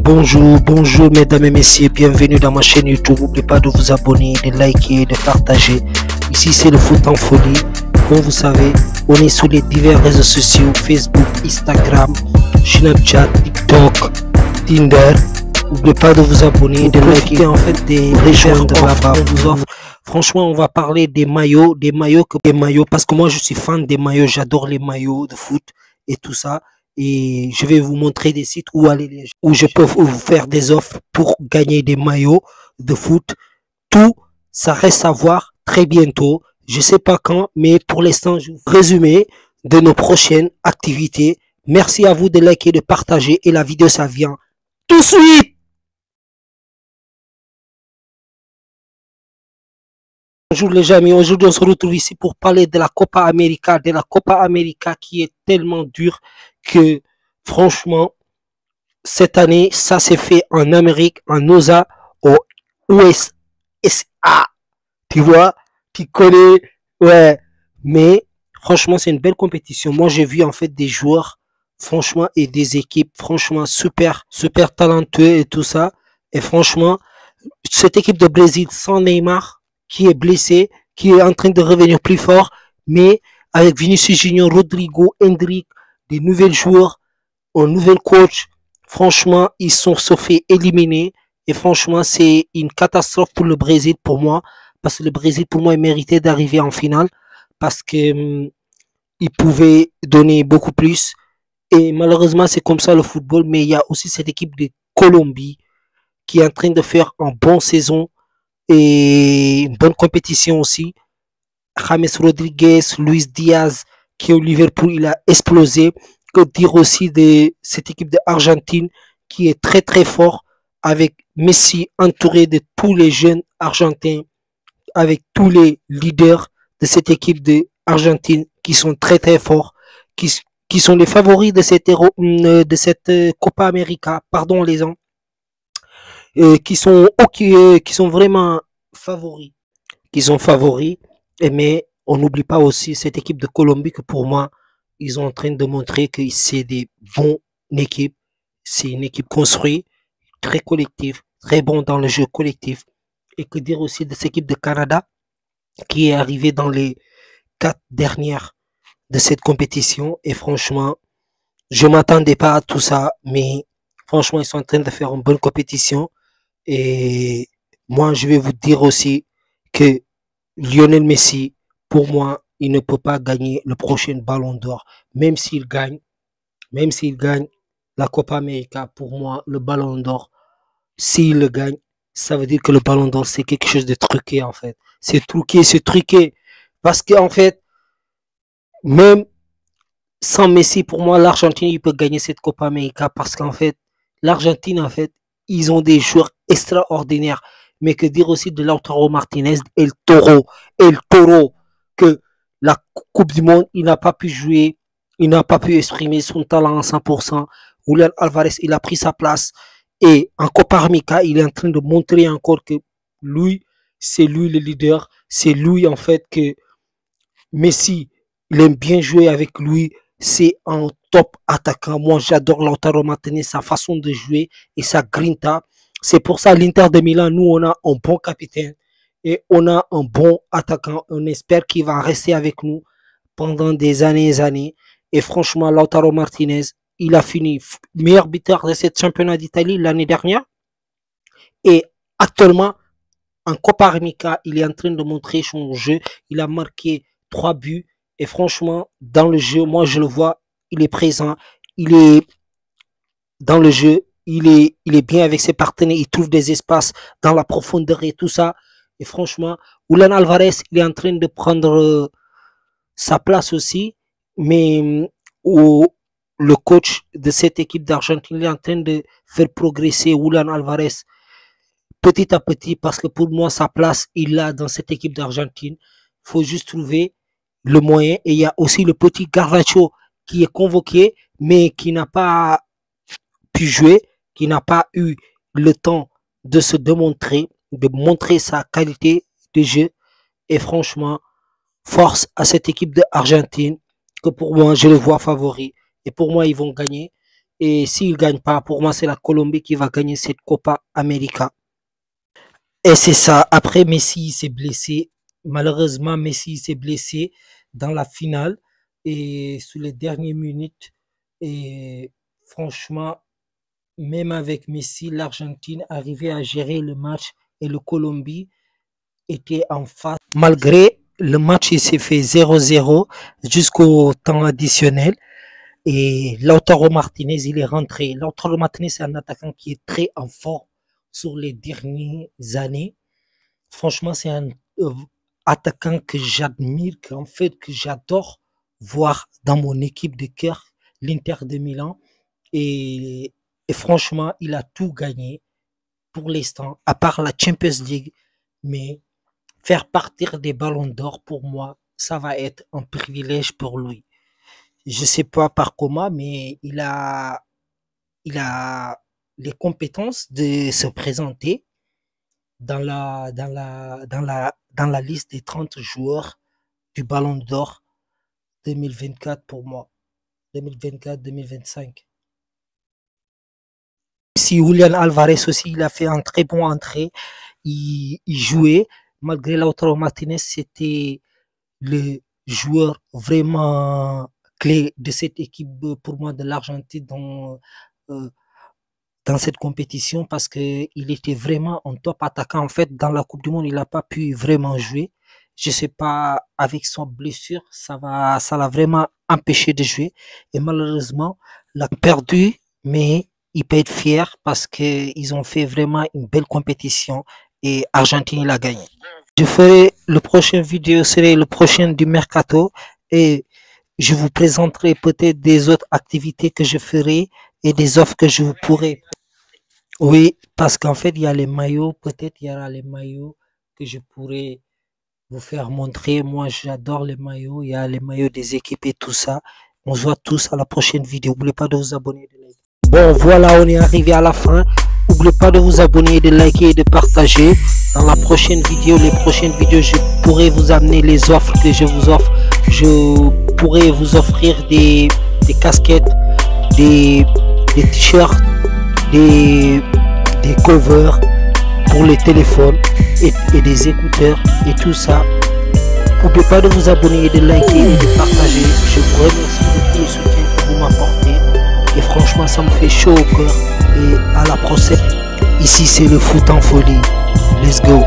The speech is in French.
Bonjour mesdames et messieurs, bienvenue dans ma chaîne YouTube. N'oubliez pas de vous abonner, de liker, de partager. Ici c'est le foot en folie. Comme vous savez, on est sur les divers réseaux sociaux, Facebook, Instagram, Snapchat, TikTok, Tinder. N'oubliez pas de vous abonner, de liker en fait des régions de Baba. On vous offre. Franchement, on va parler des maillots, parce que moi je suis fan des maillots, j'adore les maillots de foot et tout ça. Et je vais vous montrer des sites où je peux vous faire des offres pour gagner des maillots de foot. Tout, ça reste à voir très bientôt. Je sais pas quand, mais pour l'instant, je vous résumé de nos prochaines activités. Merci à vous de liker, de partager et la vidéo, ça vient tout de suite. Bonjour les amis, aujourd'hui on se retrouve ici pour parler de la Copa América, qui est tellement dure que franchement, cette année, ça s'est fait en Amérique, en USA, au USA. Tu vois, tu connais, ouais. Mais franchement, c'est une belle compétition. Moi, j'ai vu en fait des joueurs, franchement, et des équipes, franchement, super talentueux et tout ça. Et franchement, cette équipe de Brésil sans Neymar, qui est blessé, qui est en train de revenir plus fort, mais avec Vinicius Junior, Rodrigo, Hendrick, des nouvelles joueurs, un nouvel coach, franchement, ils sont se fait éliminer. Et franchement, c'est une catastrophe pour le Brésil, pour moi, parce que le Brésil, pour moi, il méritait d'arriver en finale, parce que il pouvait donner beaucoup plus. Et malheureusement, c'est comme ça le football, mais il y a aussi cette équipe de Colombie qui est en train de faire une bonne saison et une bonne compétition aussi. James Rodriguez, Luis Diaz, qui est au Liverpool, il a explosé. Que dire aussi de cette équipe d'Argentine qui est très fort, avec Messi entouré de tous les jeunes argentins, avec tous les leaders de cette équipe d'Argentine qui sont très forts, qui sont les favoris de cette Copa América, pardon les gens, qui sont vraiment favoris, mais on n'oublie pas aussi cette équipe de Colombie que pour moi, ils sont en train de montrer que c'est des bons équipes. C'est une équipe construite, très collective, très bon dans le jeu collectif. Et que dire aussi de cette équipe de Canada qui est arrivée dans les 4 dernières de cette compétition. Et franchement, je m'attendais pas à tout ça, mais franchement, ils sont en train de faire une bonne compétition. Et moi, je vais vous dire aussi que Lionel Messi, pour moi, il ne peut pas gagner le prochain Ballon d'Or. Même s'il gagne la Copa América, pour moi, le Ballon d'Or, s'il le gagne, ça veut dire que le Ballon d'Or, c'est quelque chose de truqué, en fait. C'est truqué. Parce qu'en fait, même sans Messi, pour moi, l'Argentine, il peut gagner cette Copa América parce qu'en fait, l'Argentine, en fait, ils ont des joueurs extraordinaires. Mais que dire aussi de Lautaro Martinez, El Toro, que la Coupe du Monde, il n'a pas pu jouer, il n'a pas pu exprimer son talent à 100%. Julian Alvarez, il a pris sa place. Et en Copa América, il est en train de montrer encore que c'est lui le leader. C'est lui, en fait, que Messi, il aime bien jouer avec lui. C'est un top attaquant. Moi, j'adore Lautaro Martinez, sa façon de jouer et sa grinta. C'est pour ça l'Inter de Milan, nous, on a un bon capitaine et on a un bon attaquant. On espère qu'il va rester avec nous pendant des années et années. Et franchement, Lautaro Martinez, il a fini meilleur buteur de cette championnat d'Italie l'année dernière. Et actuellement, en Copa América, il est en train de montrer son jeu. Il a marqué 3 buts. Et franchement, dans le jeu, moi, je le vois, il est présent. Il est dans le jeu. Il est bien avec ses partenaires. Il trouve des espaces dans la profondeur et tout ça. Et franchement, Julian Alvarez, il est en train de prendre sa place aussi. Mais le coach de cette équipe d'Argentine, il est en train de faire progresser Julian Alvarez petit à petit, parce que pour moi, sa place, il l'a dans cette équipe d'Argentine. Il faut juste trouver le moyen. Et il y a aussi le petit Garnacho qui est convoqué, mais qui n'a pas pu jouer, qui n'a pas eu le temps de se démontrer, de montrer sa qualité de jeu. Et franchement, force à cette équipe d'Argentine, que pour moi, je le vois favori. Et pour moi, ils vont gagner. Et s'il ne gagne pas, pour moi, c'est la Colombie qui va gagner cette Copa América. Et c'est ça. Après, Messi s'est blessé. Malheureusement, Messi s'est blessé dans la finale et sous les dernières minutes. Et franchement, même avec Messi, l'Argentine arrivait à gérer le match et le Colombie était en face. Malgré le match, il s'est fait 0-0 jusqu'au temps additionnel. Et Lautaro Martinez, il est rentré. Lautaro Martinez, c'est un attaquant qui est très en forme sur les dernières années. Franchement, c'est un attaquant que j'admire, qu'en fait, que j'adore voir dans mon équipe de cœur, l'Inter de Milan. Et franchement, il a tout gagné pour l'instant, à part la Champions League. Mais faire partir des ballons d'or, pour moi, ça va être un privilège pour lui. Je sais pas par comment, mais il a les compétences de se présenter dans la liste des 30 joueurs du Ballon d'Or 2024 pour moi. 2024-2025. Si Julian Alvarez aussi, il a fait un très bon entrée. Il jouait, malgré Lautaro Martinez, c'était le joueur vraiment clé de cette équipe pour moi de l'Argentine dans cette compétition parce qu'il était vraiment en top attaquant. En fait, dans la Coupe du Monde, il n'a pas pu vraiment jouer. Je sais pas, avec son blessure, ça l'a vraiment empêché de jouer. Et malheureusement, il a perdu, mais il peut être fier parce qu'ils ont fait vraiment une belle compétition et Argentine, il a gagné. Je ferai le prochain vidéo, serait le prochain du Mercato et je vous présenterai peut-être des autres activités que je ferai et des offres que je vous pourrai. Oui, parce qu'en fait, il y a les maillots, peut-être il y aura les maillots que je pourrais vous faire montrer. Moi, j'adore les maillots, il y a les maillots des équipes et tout ça. On se voit tous à la prochaine vidéo. N'oubliez pas de vous abonner. Bon, voilà, on est arrivé à la fin. N'oubliez pas de vous abonner, de liker et de partager. Dans la prochaine vidéo, les prochaines vidéos, je pourrai vous amener les offres que je vous offre. Je pourrai vous offrir des casquettes, des t-shirts, des covers pour les téléphones et des écouteurs et tout ça. N'oubliez pas de vous abonner, de liker et de partager. Je vous remercie de tout le soutien que vous m'apportez. Et franchement, ça me fait chaud au cœur. Et à la prochaine. Ici, c'est le foot en folie. Let's go.